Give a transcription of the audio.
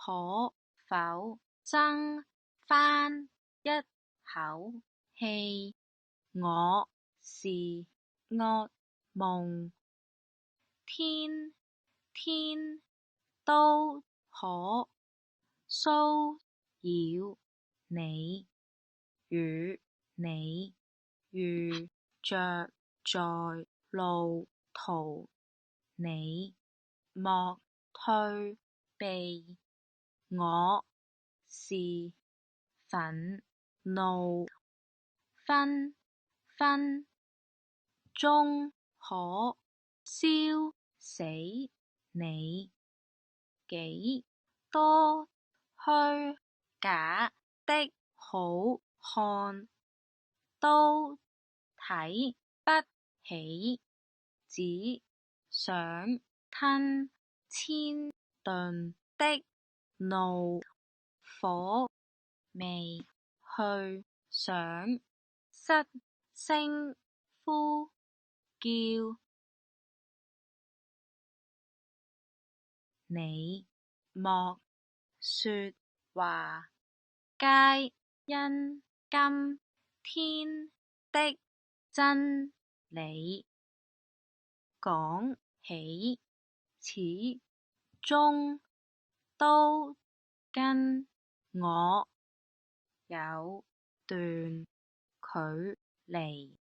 可否爭返一口氣？我是惡夢，天天都可騷擾你，與你遇着在路途，你莫退避。我是憤怒，分分鐘可燒死你。幾多虛假的好漢都睇不起，只想吞千噸的怒火，未去想失聲呼叫。你莫說話，皆因今天的真理。講起始終都跟我有段距離。